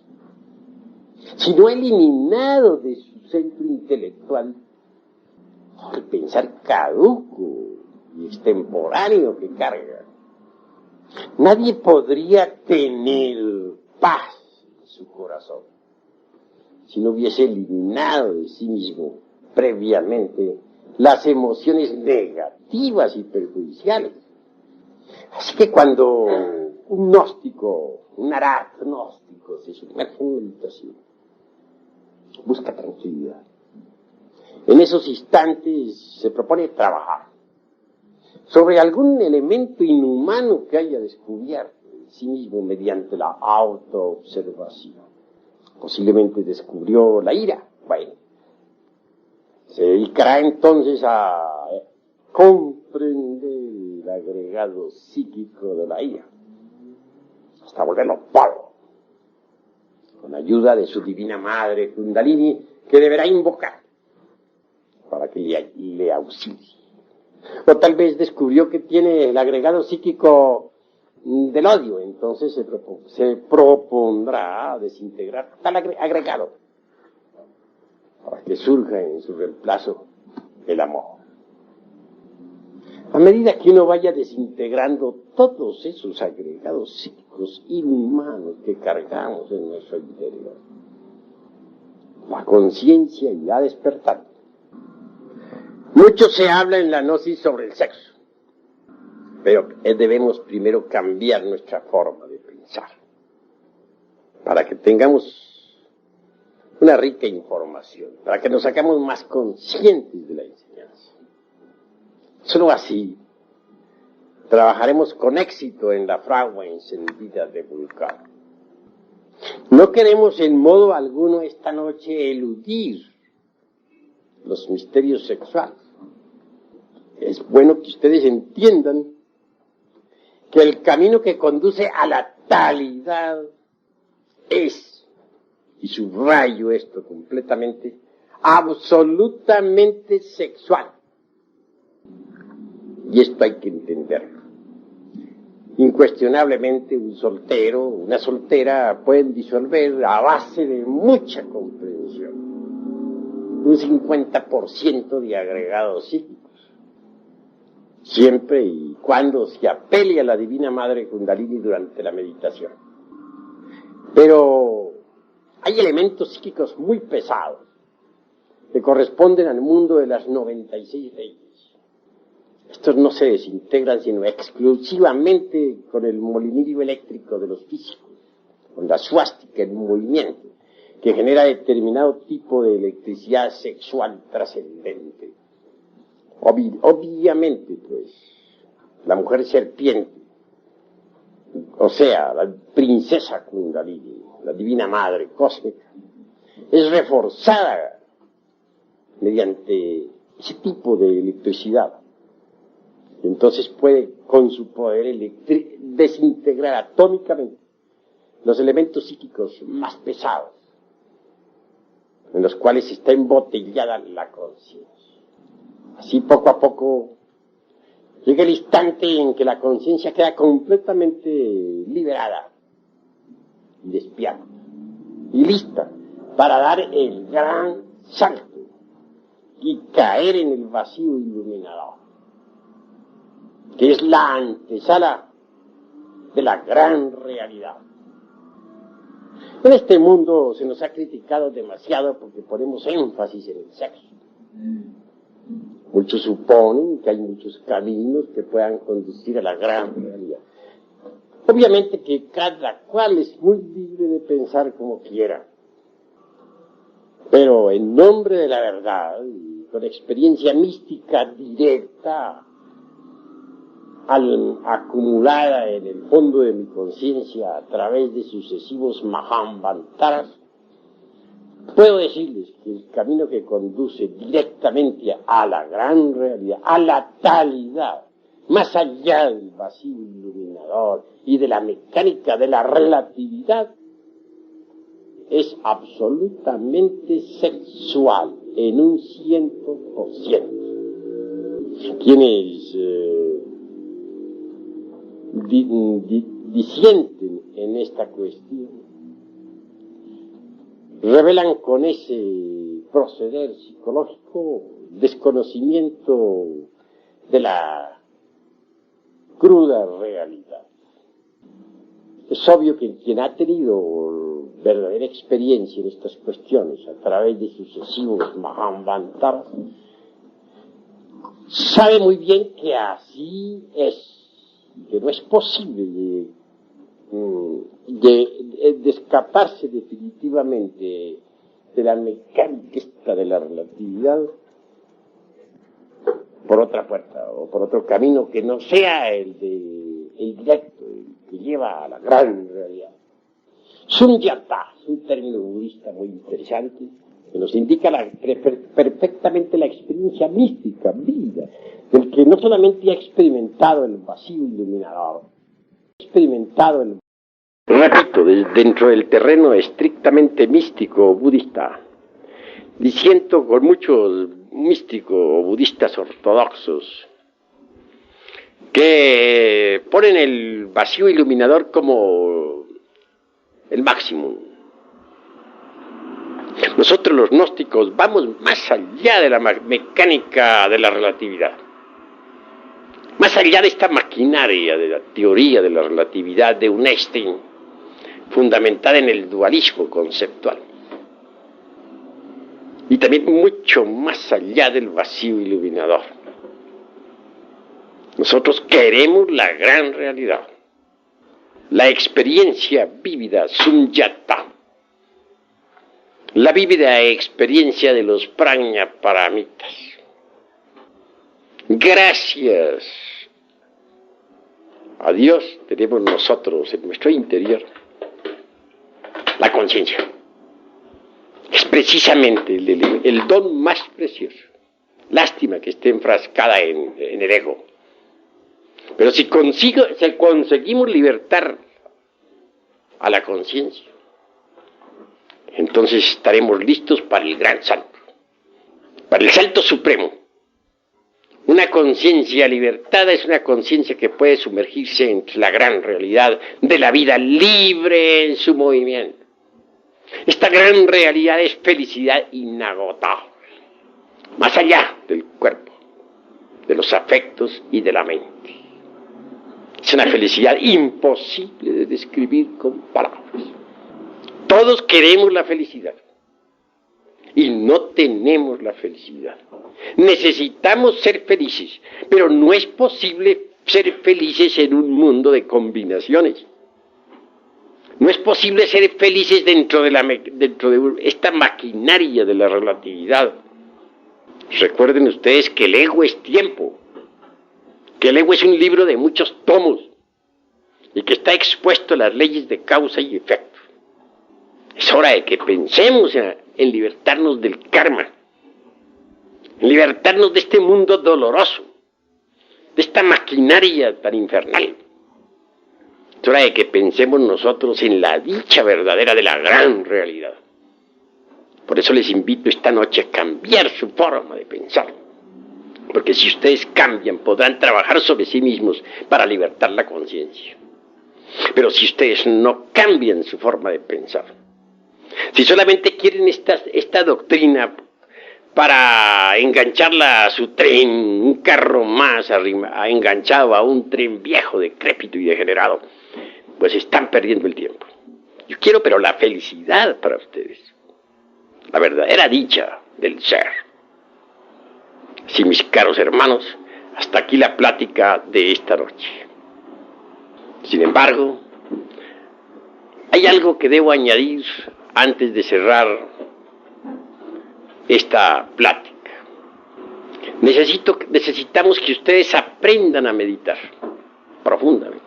si no ha eliminado de su centro intelectual el pensar caduco y extemporáneo que carga. Nadie podría tener paz en su corazón si no hubiese eliminado de sí mismo previamente las emociones negativas y perjudiciales. Así que cuando un gnóstico, un agnóstico se sumerge en meditación, busca tranquilidad. En esos instantes se propone trabajar sobre algún elemento inhumano que haya descubierto en sí mismo mediante la autoobservación. Posiblemente descubrió la ira. Bueno, se dedicará entonces a comprender el agregado psíquico de la ira, hasta volverlo polvo, con ayuda de su divina madre Kundalini, que deberá invocar para que le auxilie. O tal vez descubrió que tiene el agregado psíquico del odio, entonces se propondrá desintegrar tal agregado para que surja en su reemplazo el amor. A medida que uno vaya desintegrando todos esos agregados psíquicos inhumanos que cargamos en nuestro interior, la conciencia irá despertando. Mucho se habla en la gnosis sobre el sexo, pero debemos primero cambiar nuestra forma de pensar para que tengamos una rica información, para que nos hagamos más conscientes de la enseñanza. Solo así trabajaremos con éxito en la fragua encendida de Vulcano. No queremos en modo alguno esta noche eludir los misterios sexuales. Es bueno que ustedes entiendan que el camino que conduce a la talidad es, y subrayo esto completamente, absolutamente sexual. Y esto hay que entenderlo. Incuestionablemente un soltero, una soltera pueden disolver a base de mucha comprensión un 50% de agregados psíquicos, siempre y cuando se apele a la Divina Madre Kundalini durante la meditación. Pero hay elementos psíquicos muy pesados que corresponden al mundo de las 96 leyes. Estos no se desintegran sino exclusivamente con el molinillo eléctrico de los físicos, con la suástica en movimiento, que genera determinado tipo de electricidad sexual trascendente. Obviamente, pues, la mujer serpiente, o sea, la princesa Kundalini, la divina madre cósmica, es reforzada mediante ese tipo de electricidad. Entonces puede, con su poder desintegrar atómicamente los elementos psíquicos más pesados, en los cuales está embotellada la conciencia. Así poco a poco llega el instante en que la conciencia queda completamente liberada y despierta y lista para dar el gran salto y caer en el vacío iluminador, que es la antesala de la gran realidad. En este mundo se nos ha criticado demasiado porque ponemos énfasis en el sexo. Muchos suponen que hay muchos caminos que puedan conducir a la gran realidad. Obviamente que cada cual es muy libre de pensar como quiera, pero en nombre de la verdad y con experiencia mística directa, acumulada en el fondo de mi conciencia a través de sucesivos Mahamvantaras, puedo decirles que el camino que conduce directamente a la gran realidad, a la talidad, más allá del vacío iluminador y de la mecánica de la relatividad, es absolutamente sexual en un 100%. Quienes disienten en esta cuestión revelan con ese proceder psicológico desconocimiento de la cruda realidad. Es obvio que quien ha tenido verdadera experiencia en estas cuestiones a través de sucesivos Mahamantras sabe muy bien que así es, que no es posible de escaparse definitivamente de la mecánica esta de la relatividad por otra puerta o por otro camino que no sea el directo, el que lleva a la gran realidad. Sunyata es un término budista muy interesante que nos indica perfectamente la experiencia mística, vida, del que no solamente ha experimentado el vacío iluminador, ha experimentado repito, dentro del terreno estrictamente místico budista, diciendo con muchos místicos budistas ortodoxos que ponen el vacío iluminador como el máximo. Nosotros los gnósticos vamos más allá de la mecánica de la relatividad, más allá de esta maquinaria de la teoría de la relatividad de un Einstein fundamentada en el dualismo conceptual, y también mucho más allá del vacío iluminador. Nosotros queremos la gran realidad, la experiencia vívida, sunyata, la vívida experiencia de los prajna paramitas. Gracias a Dios tenemos nosotros en nuestro interior la conciencia. Es precisamente el don más precioso. Lástima que esté enfrascada en el ego. Pero si conseguimos libertar a la conciencia, entonces estaremos listos para el gran salto, para el salto supremo. Una conciencia libertada es una conciencia que puede sumergirse en la gran realidad de la vida libre en su movimiento. Esta gran realidad es felicidad inagotable, más allá del cuerpo, de los afectos y de la mente. Es una felicidad imposible de describir con palabras. Todos queremos la felicidad y no tenemos la felicidad. Necesitamos ser felices, pero no es posible ser felices en un mundo de combinaciones. No es posible ser felices dentro de esta maquinaria de la relatividad. Recuerden ustedes que el ego es tiempo, que el ego es un libro de muchos tomos y que está expuesto a las leyes de causa y efecto. Es hora de que pensemos en libertarnos del karma, en libertarnos de este mundo doloroso, de esta maquinaria tan infernal. Es hora de que pensemos nosotros en la dicha verdadera de la gran realidad. Por eso les invito esta noche a cambiar su forma de pensar. Porque si ustedes cambian, podrán trabajar sobre sí mismos para libertar la conciencia. Pero si ustedes no cambian su forma de pensar, si solamente quieren esta doctrina para engancharla a su tren, un carro más enganchado a un tren viejo, decrépito y degenerado, pues están perdiendo el tiempo. Yo quiero, pero la felicidad para ustedes, la verdadera dicha del ser. Sí, mis caros hermanos, hasta aquí la plática de esta noche. Sin embargo, hay algo que debo añadir antes de cerrar esta plática. Necesitamos que ustedes aprendan a meditar profundamente,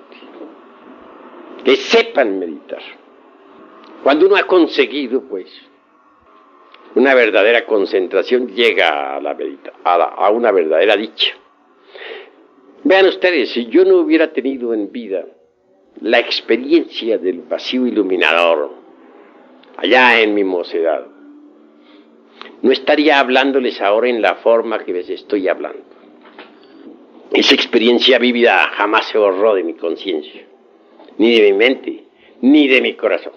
que sepan meditar. Cuando uno ha conseguido, pues, una verdadera concentración, llega a una verdadera dicha. Vean ustedes, si yo no hubiera tenido en vida la experiencia del vacío iluminador, allá en mi mocedad, no estaría hablándoles ahora en la forma que les estoy hablando. Esa experiencia vívida jamás se borró de mi conciencia, ni de mi mente, ni de mi corazón.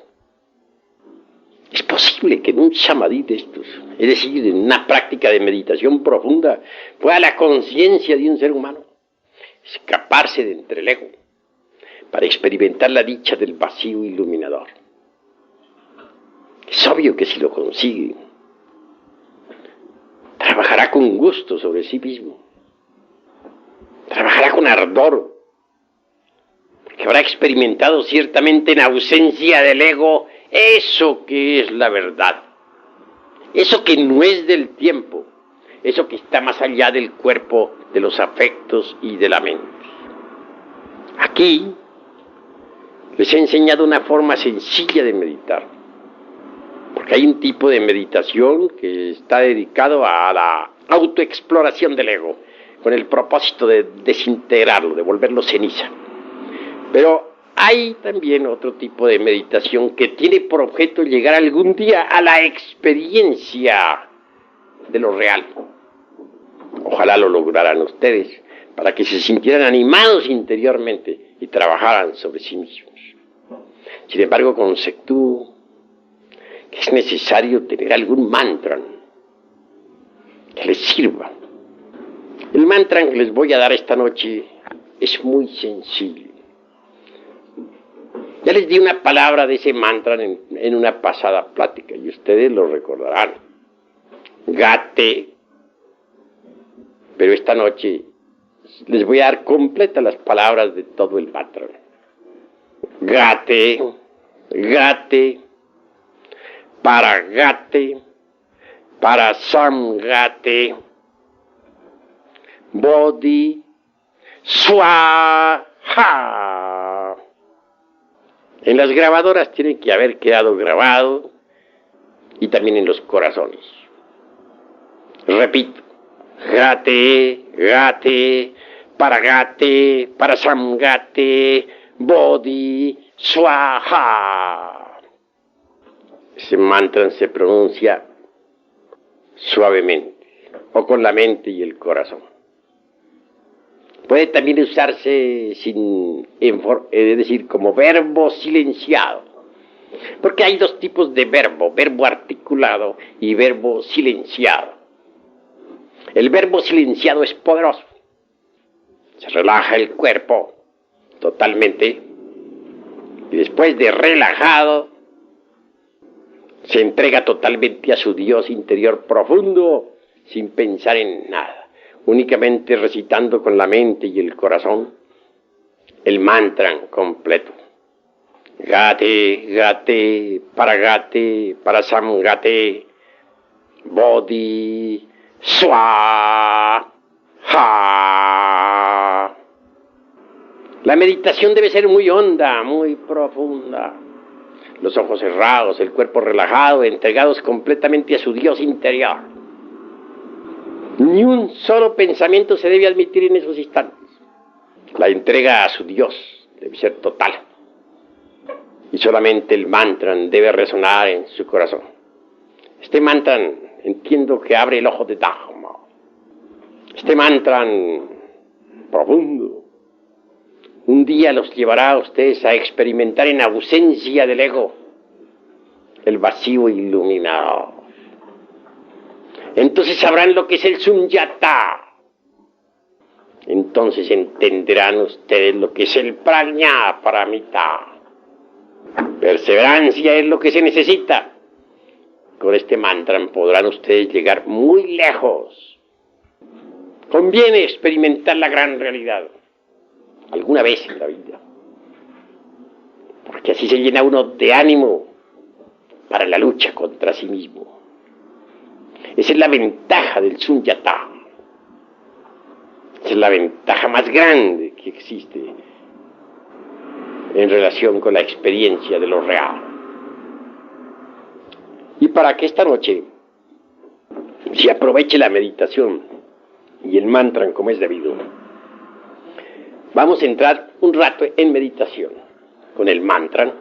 Es posible que en un samadhi de estos, es decir, en una práctica de meditación profunda, pueda la conciencia de un ser humano escaparse de entre el ego para experimentar la dicha del vacío iluminador. Es obvio que si lo consigue, trabajará con gusto sobre sí mismo, trabajará con ardor, porque habrá experimentado ciertamente en ausencia del ego eso que es la verdad, eso que no es del tiempo, eso que está más allá del cuerpo, de los afectos y de la mente. Aquí les he enseñado una forma sencilla de meditar, porque hay un tipo de meditación que está dedicado a la autoexploración del ego, con el propósito de desintegrarlo, de volverlo ceniza. Pero hay también otro tipo de meditación que tiene por objeto llegar algún día a la experiencia de lo real. Ojalá lo lograran ustedes, para que se sintieran animados interiormente y trabajaran sobre sí mismos. Sin embargo, conceptúo que es necesario tener algún mantra que les sirva. El mantra que les voy a dar esta noche es muy sencillo. Ya les di una palabra de ese mantra en una pasada plática y ustedes lo recordarán. Gate. Pero esta noche les voy a dar completas las palabras de todo el mantra. Gate, gate, para samgate, bodhi, swaha. En las grabadoras tiene que haber quedado grabado y también en los corazones. Repito, gate, gate, para samgate, bodhi, swaha. Ese mantra se pronuncia suavemente o con la mente y el corazón. Puede también usarse es decir, como verbo silenciado. Porque hay dos tipos de verbo articulado y verbo silenciado. El verbo silenciado es poderoso. Se relaja el cuerpo totalmente y después de relajado se entrega totalmente a su Dios interior profundo sin pensar en nada. Únicamente recitando con la mente y el corazón el mantra completo. Gate, gate, para samgate, bodhi, swaha. La meditación debe ser muy honda, muy profunda. Los ojos cerrados, el cuerpo relajado, entregados completamente a su Dios interior. Ni un solo pensamiento se debe admitir en esos instantes. La entrega a su Dios debe ser total. Y solamente el mantra debe resonar en su corazón. Este mantra entiendo que abre el ojo de Dharma. Este mantra profundo un día los llevará a ustedes a experimentar en ausencia del ego el vacío iluminado. Entonces sabrán lo que es el sunyata. Entonces entenderán ustedes lo que es el prajna paramita. Perseverancia es lo que se necesita. Con este mantra podrán ustedes llegar muy lejos. Conviene experimentar la gran realidad alguna vez en la vida, porque así se llena uno de ánimo para la lucha contra sí mismo. Esa es la ventaja del sunyata. Esa es la ventaja más grande que existe en relación con la experiencia de lo real. Y para que esta noche se aproveche la meditación y el mantra como es debido, vamos a entrar un rato en meditación con el mantra